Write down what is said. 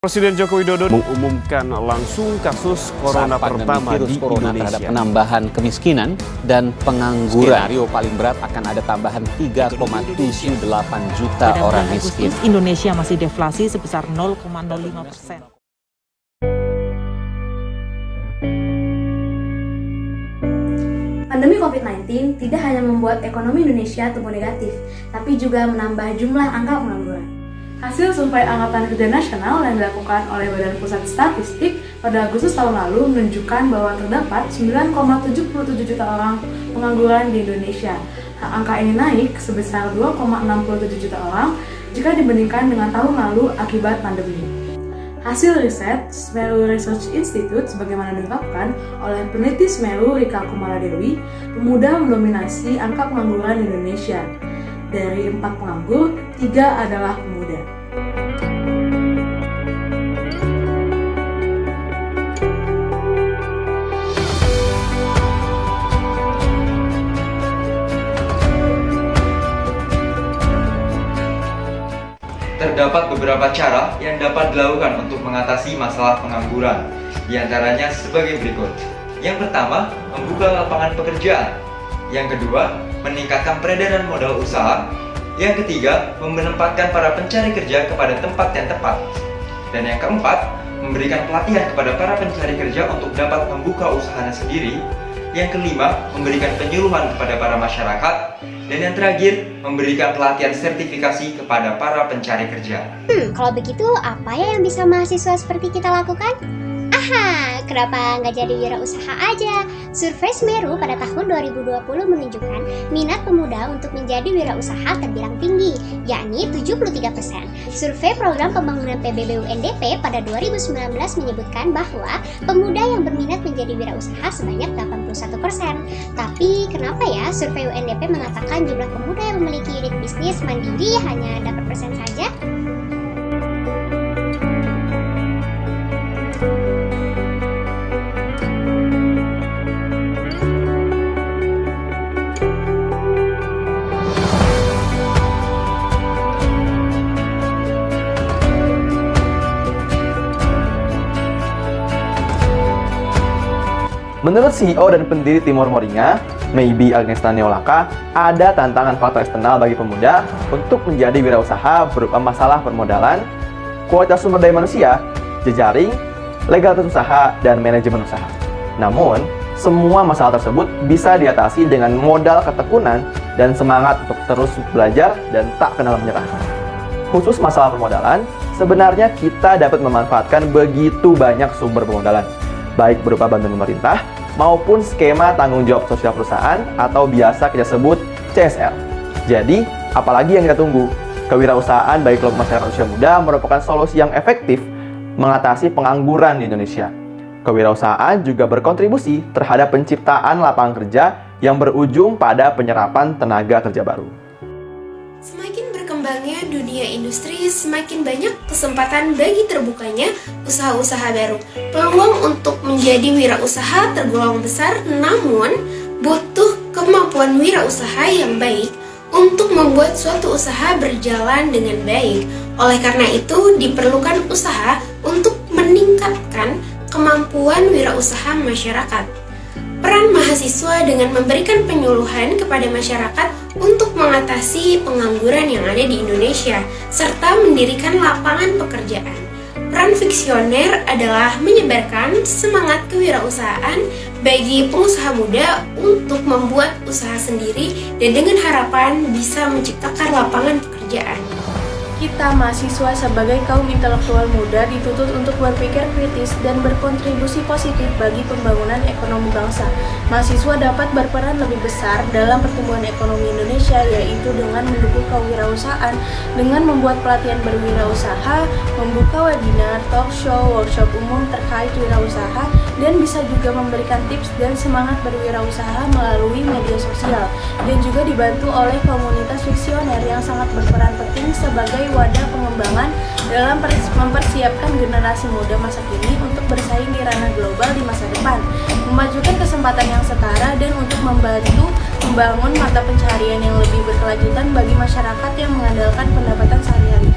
Presiden Joko Widodo mengumumkan langsung kasus corona pertama di Indonesia. Terhadap penambahan kemiskinan dan pengangguran. Skenario paling berat akan ada tambahan 3,78 juta orang miskin. Indonesia masih deflasi sebesar 0,05%. Pandemi COVID-19 tidak hanya membuat ekonomi Indonesia tumbuh negatif, tapi juga menambah jumlah angka pengangguran. Hasil survei Angkatan Kerja Nasional yang dilakukan oleh Badan Pusat Statistik pada Agustus tahun lalu menunjukkan bahwa terdapat 9,77 juta orang pengangguran di Indonesia. Angka ini naik sebesar 2,67 juta orang jika dibandingkan dengan tahun lalu akibat pandemi. Hasil riset Semeru Research Institute sebagaimana diungkapkan oleh peneliti Semeru Rika Kumaladewi, pemuda mendominasi angka pengangguran di Indonesia. Dari 4 penganggur, 3 adalah pemuda. Terdapat beberapa cara yang dapat dilakukan untuk mengatasi masalah pengangguran. Di antaranya sebagai berikut. Yang pertama, membuka lapangan pekerjaan. Yang kedua, meningkatkan peredaran modal usaha. Yang ketiga, menempatkan para pencari kerja kepada tempat yang tepat. Dan yang keempat, memberikan pelatihan kepada para pencari kerja untuk dapat membuka usahanya sendiri. Yang kelima, memberikan penyuluhan kepada para masyarakat. Dan yang terakhir, memberikan pelatihan sertifikasi kepada para pencari kerja. Kalau begitu apa ya yang bisa mahasiswa seperti kita lakukan? Aha, kenapa nggak jadi wirausaha aja? Survei Semeru pada tahun 2020 menunjukkan minat pemuda untuk menjadi wirausaha terbilang tinggi, yakni 73%. Survei program pembangunan PBB UNDP pada 2019 menyebutkan bahwa pemuda yang berminat menjadi wirausaha sebanyak 81%. Tapi kenapa ya survei UNDP mengatakan jumlah pemuda yang memiliki unit bisnis mandiri hanya 8% saja? Menurut CEO dan pendiri Timor Moringa, Maybe Agnesita Neolaka, ada tantangan faktor eksternal bagi pemuda untuk menjadi wirausaha berupa masalah permodalan, kualitas sumber daya manusia, jejaring, legalitas usaha, dan manajemen usaha. Namun, semua masalah tersebut bisa diatasi dengan modal ketekunan dan semangat untuk terus belajar dan tak kenal menyerah. Khusus masalah permodalan, sebenarnya kita dapat memanfaatkan begitu banyak sumber permodalan, baik berupa bantuan pemerintah maupun skema tanggung jawab sosial perusahaan atau biasa kita sebut CSR. Jadi, apalagi yang kita tunggu? Kewirausahaan bagi kelompok masyarakat usia muda merupakan solusi yang efektif mengatasi pengangguran di Indonesia. Kewirausahaan juga berkontribusi terhadap penciptaan lapangan kerja yang berujung pada penyerapan tenaga kerja baru. Semakin berkembangnya dunia industri, semakin banyak kesempatan bagi terbukanya usaha-usaha baru. Peluang untuk menjadi wirausaha tergolong besar, namun butuh kemampuan wirausaha yang baik untuk membuat suatu usaha berjalan dengan baik. Oleh karena itu, diperlukan usaha untuk meningkatkan kemampuan wirausaha masyarakat. Peran mahasiswa dengan memberikan penyuluhan kepada masyarakat untuk mengatasi pengangguran yang ada di Indonesia, serta mendirikan lapangan pekerjaan. Peran fiksioner adalah menyebarkan semangat kewirausahaan bagi pengusaha muda untuk membuat usaha sendiri dan dengan harapan bisa menciptakan lapangan pekerjaan. Kita mahasiswa sebagai kaum intelektual muda dituntut untuk berpikir kritis dan berkontribusi positif bagi pembangunan ekonomi bangsa. Mahasiswa dapat berperan lebih besar dalam pertumbuhan ekonomi Indonesia, yaitu dengan mendukung kewirausahaan, dengan membuat pelatihan berwirausaha, membuka webinar, talk show, workshop umum terkait wirausaha, dan bisa juga memberikan tips dan semangat berwirausaha melalui media sosial, dan juga dibantu oleh komunitas fiksioner yang sangat berperan penting sebagai wadah pengembangan dalam mempersiapkan generasi muda masa kini untuk bersaing di ranah global di masa depan, memajukan kesempatan yang setara, dan untuk membantu membangun mata pencaharian yang lebih berkelanjutan bagi masyarakat yang mengandalkan pendapatan sehari-hari.